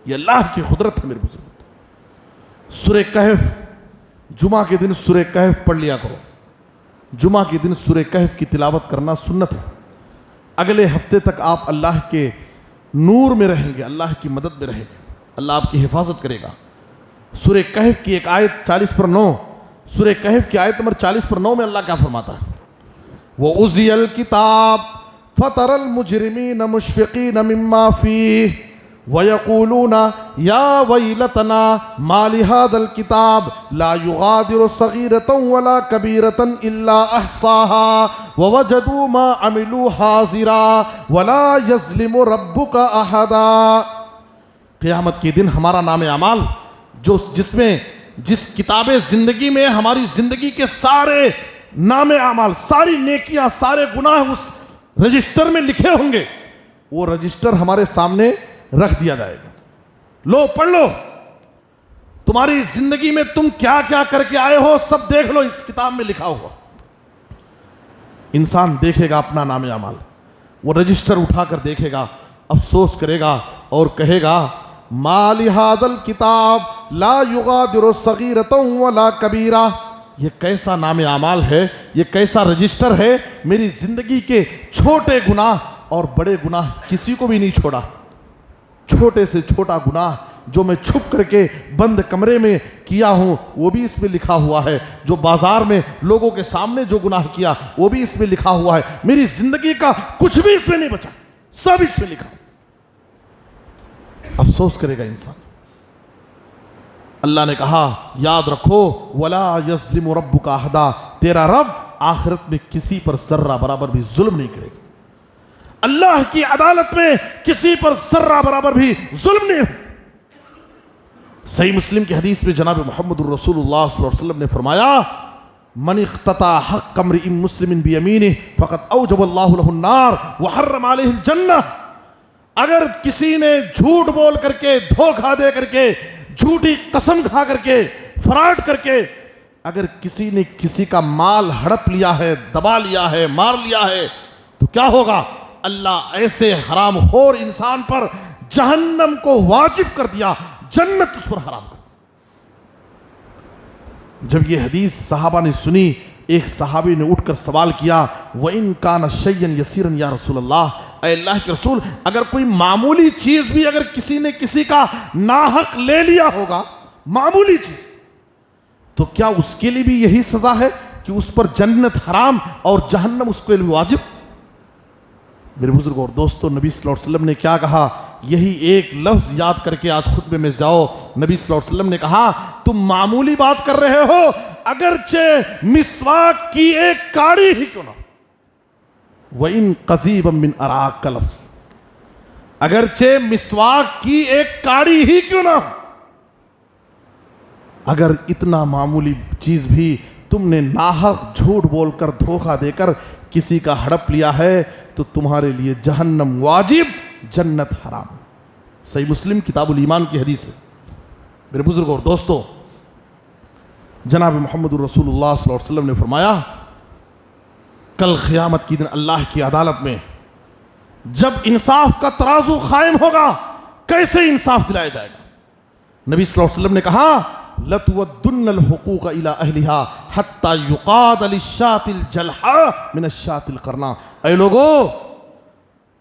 یہ اللہ کی قدرت ہے میرے بزرگ۔ سورہ کہف، جمعہ کے دن سورہ کہف پڑھ لیا کرو۔ جمعہ کے دن سورہ کہف کی تلاوت کرنا سنت ہے۔ اگلے ہفتے تک آپ اللہ کے نور میں رہیں گے، اللہ کی مدد میں رہیں گے، اللہ آپ کی حفاظت کرے گا۔ سورہ کہف کی ایک آیت 40/9، سورہ کہف کی آیت نمبر 40/9 میں اللہ کیا فرماتا ہے؟ وَأُوذِيَ الْكِتَابَ فَتَرَى الْمُجْرِمِينَ مُشْفِقِينَ مِمَّا فِيهِ وَيَقُولُونَ يَا وَيْلَتَنَا مَا لِهَذَا الْكِتَابِ لَا يُغَادِرُ صَغِيرَةً وَلَا كَبِيرَةً إِلَّا أَحْصَاهَا وَوَجَدُوا مَا عَمِلُوا حَاضِرًا وَلَا يَظْلِمُ رَبُّكَ أَحَدًا۔ قیامت کے دن ہمارا نام اعمال جس کتاب زندگی میں ہماری زندگی کے سارے نام اعمال، ساری نیکیاں، سارے گناہ اس رجسٹر میں لکھے ہوں گے، وہ رجسٹر ہمارے سامنے رکھ دیا جائے گا۔ لو پڑھ لو، تمہاری زندگی میں تم کیا کیا کر کے آئے ہو سب دیکھ لو، اس کتاب میں لکھا ہوا۔ انسان دیکھے گا اپنا نام اعمال، وہ رجسٹر اٹھا کر دیکھے گا، افسوس کرے گا اور کہے گا ما لہذا الکتاب لا یغادر صغیرۃ ولا کبیرہ۔ یہ کیسا نام اعمال ہے، یہ کیسا رجسٹر ہے، میری زندگی کے چھوٹے گناہ اور بڑے گناہ کسی کو بھی نہیں چھوڑا۔ چھوٹے سے چھوٹا گناہ جو میں چھپ کر کے بند کمرے میں کیا ہوں وہ بھی اس میں لکھا ہوا ہے، جو بازار میں لوگوں کے سامنے جو گناہ کیا وہ بھی اس میں لکھا ہوا ہے۔ میری زندگی کا کچھ بھی اس میں نہیں بچا، سب اس میں لکھا۔ افسوس کرے گا انسان۔ اللہ نے کہا یاد رکھو ولا یظلم ربک احدا، تیرا رب آخرت میں کسی پر ذرہ برابر بھی ظلم نہیں کرے گا۔ اللہ کی عدالت میں کسی پر ذرہ برابر بھی ظلم نہیں ہے۔ صحیح مسلم کی حدیث میں جناب محمد الرسول اللہ صلی اللہ علیہ وسلم نے فرمایا من اقتطع حق امرئ مسلم بیمینہ فقد اوجب اللہ لہ النار وحرم علیہ الجنہ۔ اگر کسی نے جھوٹ بول کر کے، دھوکہ دے کر کے، جھوٹی قسم کھا کر کے، فراڈ کر کے اگر کسی نے کسی کا مال ہڑپ لیا ہے، دبا لیا ہے، مار لیا ہے، تو کیا ہوگا؟ اللہ ایسے حرام خور انسان پر جہنم کو واجب کر دیا، جنت اس پر حرام کر دی۔ جب یہ حدیث صحابہ نے سنی، ایک صحابی نے اٹھ کر سوال کیا وَإِن كَانَ شَيْئًا يَسِيرًا یا رسول اللہ، اے اللہ کے رسول، اگر کوئی معمولی چیز بھی اگر کسی نے کسی کا ناحق لے لیا ہوگا، معمولی چیز، تو کیا اس کے لیے بھی یہی سزا ہے کہ اس پر جنت حرام اور جہنم اس کے لیے واجب؟ میرے بزرگوں اور دوستو، نبی صلی اللہ علیہ وسلم نے کیا کہا؟ یہی ایک لفظ یاد کر کے آج خطبے میں جاؤ۔ نبی صلی اللہ علیہ وسلم نے کہا تم معمولی بات کر رہے ہو، اگرچہ مسواک کی ایک کاڑی ہی کیوں نہ، وَإِن قَضِيبًا مِّنْ أَرَاقَ کا لفظ، اگرچہ مسواک کی ایک کاڑی ہی کیوں نہ، اگر اتنا معمولی چیز بھی تم نے ناحق جھوٹ بول کر، دھوکہ دے کر کسی کا ہڑپ لیا ہے تو تمہارے لیے جہنم واجب، جنت حرام۔ صحیح مسلم کتاب الایمان کی حدیث ہے۔ میرے بزرگوں اور دوستو، جناب محمد الرسول اللہ صلی اللہ علیہ وسلم نے فرمایا کل قیامت کی دن اللہ کی عدالت میں جب انصاف کا ترازو قائم ہوگا، کیسے انصاف دلایا جائے گا؟ نبی صلی اللہ علیہ وسلم نے کہا لَتُوَدُّنَّ الْحُقُوقَ إِلَىٰ أَهْلِهَا حَتَّى يُقَادَ لِلشَّاةِ الْجَلْحَاءِ مِنَ الشَّاةِ الْقَرْنَاءِ۔ اے لوگو،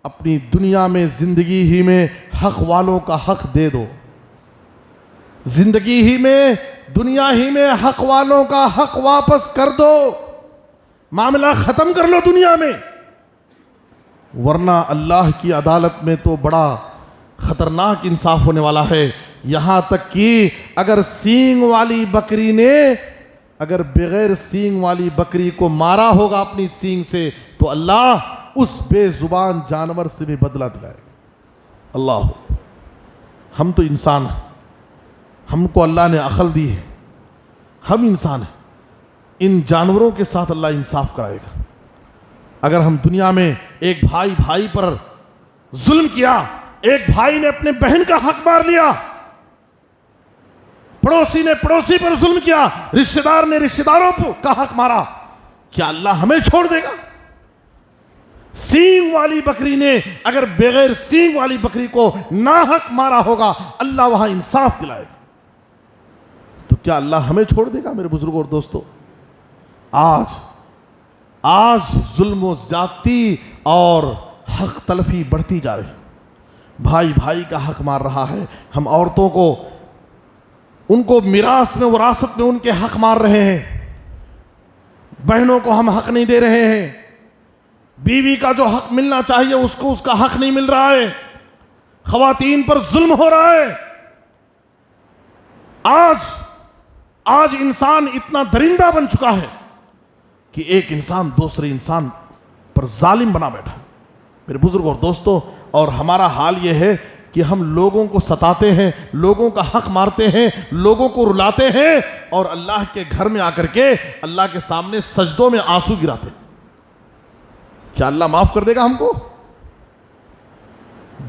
اپنی دنیا میں زندگی ہی میں حق والوں کا حق دے دو، زندگی ہی میں، دنیا ہی میں حق والوں کا حق واپس کر دو، معاملہ ختم کر لو دنیا میں، ورنہ اللہ کی عدالت میں تو بڑا خطرناک انصاف ہونے والا ہے۔ یہاں تک کہ اگر سینگ والی بکری نے اگر بغیر سینگ والی بکری کو مارا ہوگا اپنی سینگ سے تو اللہ اس بے زبان جانور سے بھی بدلہ دلائے گا۔ اللہ، ہم تو انسان ہیں، ہم کو اللہ نے عقل دی ہے، ہم انسان ہیں، ان جانوروں کے ساتھ اللہ انصاف کرائے گا۔ اگر ہم دنیا میں ایک بھائی پر ظلم کیا، ایک بھائی نے اپنے بہن کا حق مار لیا، پڑوسی نے پڑوسی پر ظلم کیا، رشتہ دار نے رشتہ داروں کا حق مارا، کیا اللہ ہمیں چھوڑ دے گا؟ سینگ والی بکری نے اگر بغیر سینگ والی بکری کو ناحق مارا ہوگا، اللہ وہاں انصاف دلائے گا، تو کیا اللہ ہمیں چھوڑ دے گا؟ میرے بزرگوں اور دوستو، آج ظلم و زیادتی اور حق تلفی بڑھتی جا رہی، بھائی بھائی کا حق مار رہا ہے، ہم عورتوں کو ان کو میراث میں وراثت میں ان کے حق مار رہے ہیں، بہنوں کو ہم حق نہیں دے رہے ہیں، بیوی کا جو حق ملنا چاہیے اس کو اس کا حق نہیں مل رہا ہے، خواتین پر ظلم ہو رہا ہے۔ آج انسان اتنا درندہ بن چکا ہے کہ ایک انسان دوسرے انسان پر ظالم بنا بیٹھا۔ میرے بزرگوں اور دوستو، اور ہمارا حال یہ ہے کہ ہم لوگوں کو ستاتے ہیں، لوگوں کا حق مارتے ہیں، لوگوں کو رلاتے ہیں، اور اللہ کے گھر میں آ کر کے اللہ کے سامنے سجدوں میں آنسو گراتے ہیں۔ کیا اللہ معاف کر دے گا ہم کو؟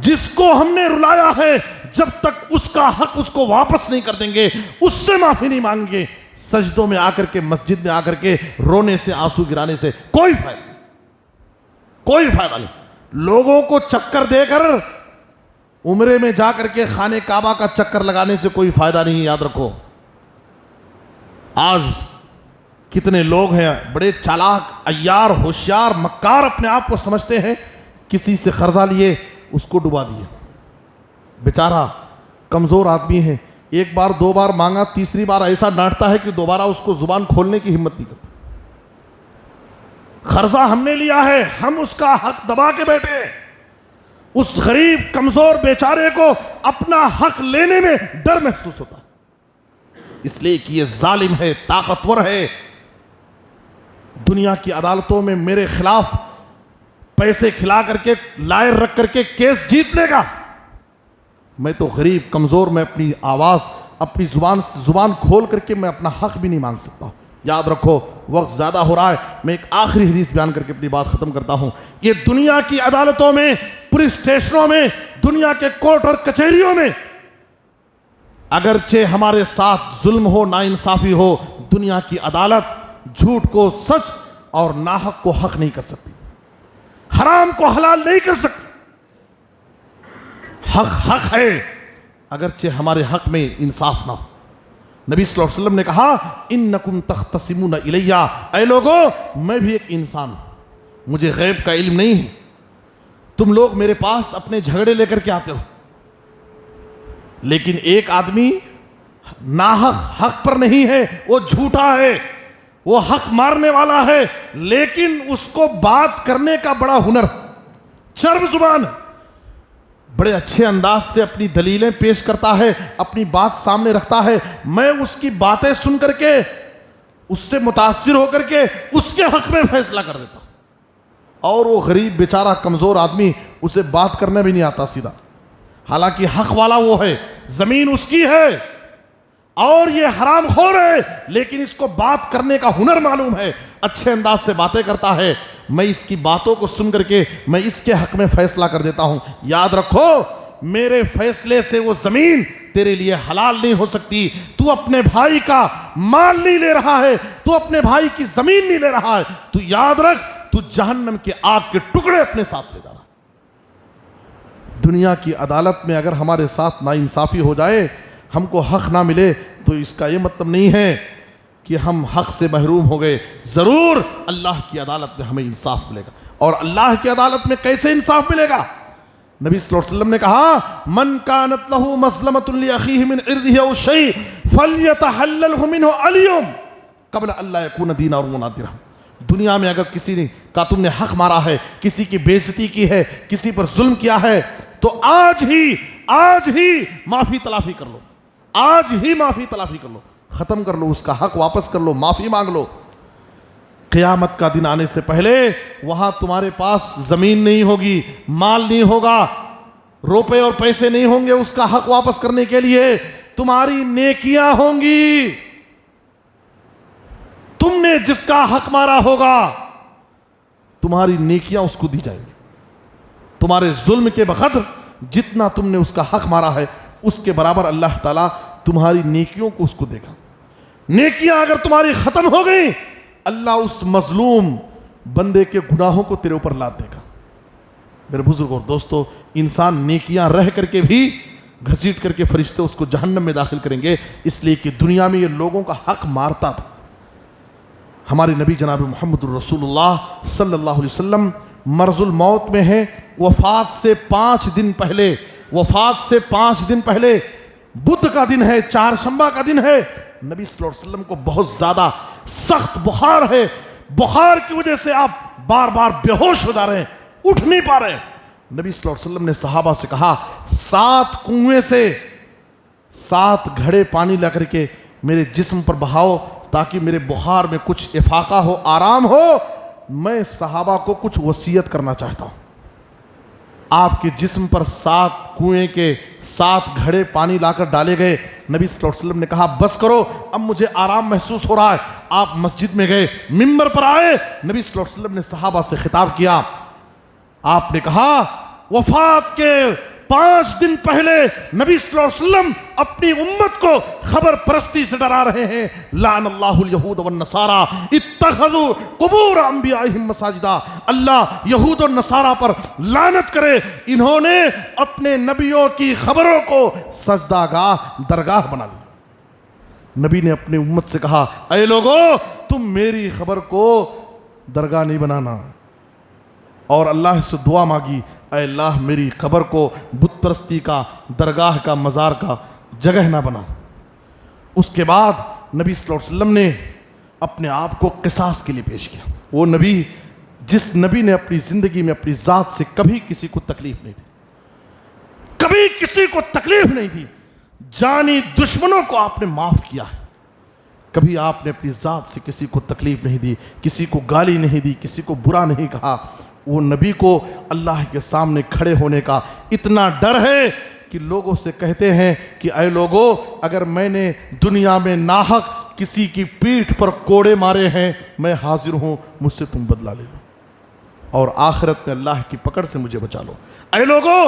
جس کو ہم نے رلایا ہے، جب تک اس کا حق اس کو واپس نہیں کر دیں گے، اس سے معافی نہیں مانگیں گے، سجدوں میں آ کر کے مسجد میں آ کر کے رونے سے آنسو گرانے سے کوئی فائدہ نہیں، کوئی فائدہ نہیں۔ لوگوں کو چکر دے کر عمرے میں جا کر کے خانہ کعبہ کا چکر لگانے سے کوئی فائدہ نہیں، یاد رکھو۔ آج کتنے لوگ ہیں بڑے چالاک، عیار، ہوشیار، مکار اپنے آپ کو سمجھتے ہیں، کسی سے قرضہ لیے اس کو ڈبا دیے، بیچارہ کمزور آدمی ہے، ایک بار دو بار مانگا، تیسری بار ایسا ڈانٹتا ہے کہ دوبارہ اس کو زبان کھولنے کی ہمت نہیں کرتا۔ قرضہ ہم نے لیا ہے، ہم اس کا حق دبا کے بیٹھے ہیں، اس غریب کمزور بیچارے کو اپنا حق لینے میں ڈر محسوس ہوتا ہے، اس لیے کہ یہ ظالم ہے، طاقتور ہے، دنیا کی عدالتوں میں میرے خلاف پیسے کھلا کر کے لائر رکھ کر کے کیس جیت لے گا۔ میں تو غریب کمزور، میں اپنی آواز اپنی زبان کھول کر کے میں اپنا حق بھی نہیں مانگ سکتا ہوں۔ یاد رکھو، وقت زیادہ ہو رہا ہے، میں ایک آخری حدیث بیان کر کے اپنی بات ختم کرتا ہوں۔ یہ دنیا کی عدالتوں میں، پولیس اسٹیشنوں میں، دنیا کے کورٹ اور کچہریوں میں اگرچہ ہمارے ساتھ ظلم ہو، ناانصافی ہو، دنیا کی عدالت جھوٹ کو سچ اور ناحق کو حق نہیں کر سکتی، حرام کو حلال نہیں کر سکتی۔ حق ہے، اگرچہ ہمارے حق میں انصاف نہ ہو۔ نبی صلی اللہ علیہ وسلم نے کہا، انکم تختصمون الیہ، اے لوگو میں بھی ایک انسان ہوں، مجھے غیب کا علم نہیں ہے، تم لوگ میرے پاس اپنے جھگڑے لے کر کے آتے ہو، لیکن ایک آدمی ناحق حق پر نہیں ہے، وہ جھوٹا ہے، وہ حق مارنے والا ہے، لیکن اس کو بات کرنے کا بڑا ہنر، چرب زبان، بڑے اچھے انداز سے اپنی دلیلیں پیش کرتا ہے، اپنی بات سامنے رکھتا ہے، میں اس کی باتیں سن کر کے اس سے متاثر ہو کر کے اس کے حق میں فیصلہ کر دیتا ہوں، اور وہ غریب بیچارہ کمزور آدمی، اسے بات کرنا بھی نہیں آتا سیدھا، حالانکہ حق والا وہ ہے، زمین اس کی ہے اور یہ حرام خور ہے، لیکن اس کو بات کرنے کا ہنر معلوم ہے، اچھے انداز سے باتیں کرتا ہے، میں اس کی باتوں کو سن کر کے میں اس کے حق میں فیصلہ کر دیتا ہوں۔ یاد رکھو، میرے فیصلے سے وہ زمین تیرے لیے حلال نہیں ہو سکتی، تو اپنے بھائی کا مال نہیں لے رہا ہے، تو اپنے بھائی کی زمین نہیں لے رہا ہے، تو یاد رکھ، تو جہنم کے آگ کے ٹکڑے اپنے ساتھ لے جا رہا۔ دنیا کی عدالت میں اگر ہمارے ساتھ ناانصافی ہو جائے، ہم کو حق نہ ملے، تو اس کا یہ مطلب نہیں ہے کہ ہم حق سے محروم ہو گئے، ضرور اللہ کی عدالت میں ہمیں انصاف ملے گا۔ اور اللہ کی عدالت میں کیسے انصاف ملے گا؟ نبی صلی اللہ علیہ وسلم نے کہا، من کانت لہ مظلمۃ لاخیہ من عرضہ او شیء فلیتحللہ منہ الیوم قبل ان لا یکون دینار ولا درہم۔ دنیا میں اگر کسی کا تم نے حق مارا ہے، کسی کی بے عزتی کی ہے، کسی پر ظلم کیا ہے، تو آج ہی معافی تلافی کر لو، آج ہی معافی تلافی کر لو، ختم کر لو، اس کا حق واپس کر لو، معافی مانگ لو۔ قیامت کا دن آنے سے پہلے وہاں تمہارے پاس زمین نہیں ہوگی، مال نہیں ہوگا، روپے اور پیسے نہیں ہوں گے اس کا حق واپس کرنے کے لیے، تمہاری نیکیاں ہوں گی، تم نے جس کا حق مارا ہوگا تمہاری نیکیاں اس کو دی جائیں گی، تمہارے ظلم کے بقدر جتنا تم نے اس کا حق مارا ہے اس کے برابر اللہ تعالیٰ تمہاری نیکیوں کو اس کو دے گا. نیکیاں اگر تمہاری ختم ہو گئی اللہ اس مظلوم بندے کے گناہوں کو تیرے اوپر لاد دے گا. میرے بزرگ اور دوستو، انسان نیکیاں رہ کر کے بھی گھسیٹ کر کے فرشتے اس کو جہنم میں داخل کریں گے، اس لیے کہ دنیا میں یہ لوگوں کا حق مارتا تھا. ہمارے نبی جناب محمد الرسول اللہ صلی اللہ علیہ وسلم مرض الموت میں ہیں. وفات سے 5 دن پہلے بدھ کا دن ہے، چہارشنبہ کا دن ہے. نبی صلی اللہ علیہ وسلم کو بہت زیادہ سخت بخار ہے. بخار کی وجہ سے آپ بار بار بے ہوش ہو جا رہے ہیں، اٹھ نہیں پا رہے ہیں. نبی صلی اللہ علیہ وسلم نے صحابہ سے کہا 7 کنویں سے 7 گھڑے پانی لا کر کے میرے جسم پر بہاؤ تاکہ میرے بخار میں کچھ افاقہ ہو، آرام ہو. میں صحابہ کو کچھ وصیت کرنا چاہتا ہوں. آپ کے جسم پر 7 کنویں کے 7 گھڑے پانی لا کر ڈالے گئے. نبی صلی اللہ علیہ وسلم نے کہا بس کرو، اب مجھے آرام محسوس ہو رہا ہے. آپ مسجد میں گئے، منبر پر آئے، نبی صلی اللہ علیہ وسلم نے صحابہ سے خطاب کیا. آپ نے کہا وفات کے 5 دن پہلے نبی صلی اللہ علیہ وسلم اپنی امت کو خبر پرستی سے ڈرا رہے ہیں. لعن اللہ الیہود والنصارى اتخذوا قبور انبیائہم مساجدا. اللہ یہود اور نصارہ پر لعنت کرے، انہوں نے اپنے نبیوں کی خبروں کو سجدہ گاہ درگاہ بنا لی. نبی نے اپنے امت سے کہا اے لوگو، تم میری خبر کو درگاہ نہیں بنانا، اور اللہ سے دعا مانگی اے اللہ میری قبر کو بت پرستی کا، درگاہ کا، مزار کا جگہ نہ بنا. اس کے بعد نبی صلی اللہ علیہ وسلم نے اپنے آپ کو قصاص کے لیے پیش کیا. وہ نبی جس نبی نے اپنی زندگی میں اپنی ذات سے کبھی کسی کو تکلیف نہیں دی، کبھی کسی کو تکلیف نہیں دی. جانی دشمنوں کو آپ نے معاف کیا ہے. کبھی آپ نے اپنی ذات سے کسی کو تکلیف نہیں دی، کسی کو گالی نہیں دی، کسی کو برا نہیں کہا. وہ نبی کو اللہ کے سامنے کھڑے ہونے کا اتنا ڈر ہے کہ لوگوں سے کہتے ہیں کہ اے لوگو، اگر میں نے دنیا میں ناحق کسی کی پیٹھ پر کوڑے مارے ہیں میں حاضر ہوں، مجھ سے تم بدلہ لے لو اور آخرت میں اللہ کی پکڑ سے مجھے بچا لو. اے لوگو،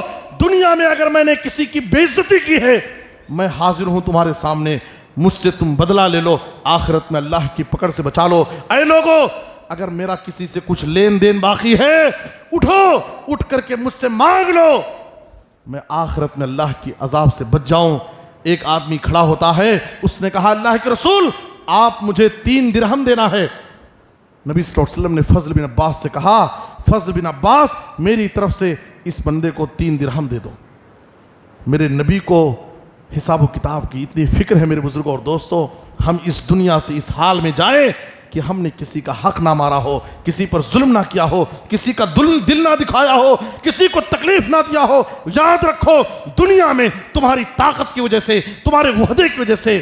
دنیا میں اگر میں نے کسی کی بے عزتی کی ہے میں حاضر ہوں تمہارے سامنے، مجھ سے تم بدلہ لے لو، آخرت میں اللہ کی پکڑ سے بچا لو. اے لوگو، اگر میرا کسی سے کچھ لین دین باقی ہے اٹھ کر کے مجھ سے مانگ لو، میں آخرت میں اللہ کی عذاب سے بچ جاؤں. ایک آدمی کھڑا ہوتا ہے، اس نے کہا اللہ کے رسول آپ مجھے 3 درہم دینا ہے. نبی صلی اللہ علیہ وسلم نے فضل بن عباس سے کہا فضل بن عباس میری طرف سے اس بندے کو 3 درہم دے دو. میرے نبی کو حساب و کتاب کی اتنی فکر ہے. میرے بزرگوں اور دوستوں، ہم اس دنیا سے اس حال میں جائیں کہ ہم نے کسی کا حق نہ مارا ہو، کسی پر ظلم نہ کیا ہو، کسی کا دل نہ دکھایا ہو، کسی کو تکلیف نہ دیا ہو. یاد رکھو دنیا میں تمہاری طاقت کی وجہ سے، تمہارے وحدے کی وجہ سے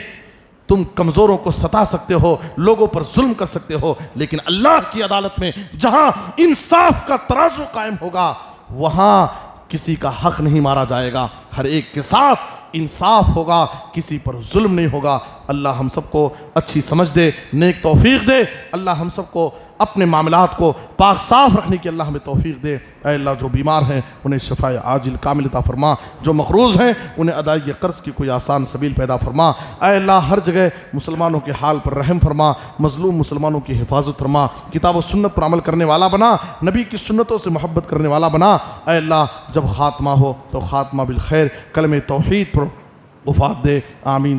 تم کمزوروں کو ستا سکتے ہو، لوگوں پر ظلم کر سکتے ہو، لیکن اللہ کی عدالت میں جہاں انصاف کا ترازو قائم ہوگا وہاں کسی کا حق نہیں مارا جائے گا، ہر ایک کے ساتھ انصاف ہوگا، کسی پر ظلم نہیں ہوگا. اللہ ہم سب کو اچھی سمجھ دے، نیک توفیق دے. اللہ ہم سب کو اپنے معاملات کو پاک صاف رکھنے کی اللہ ہمیں توفیق دے. اے اللہ جو بیمار ہیں انہیں شفاء عاجل کامل عطا فرما، جو مقروض ہیں انہیں ادائیگی قرض کی کوئی آسان سبیل پیدا فرما. اے اللہ ہر جگہ مسلمانوں کے حال پر رحم فرما، مظلوم مسلمانوں کی حفاظت فرما، کتاب و سنت پر عمل کرنے والا بنا، نبی کی سنتوں سے محبت کرنے والا بنا. اے اللہ جب خاتمہ ہو تو خاتمہ بالخیر، کلمہ توحید پر وفات دے. آمین.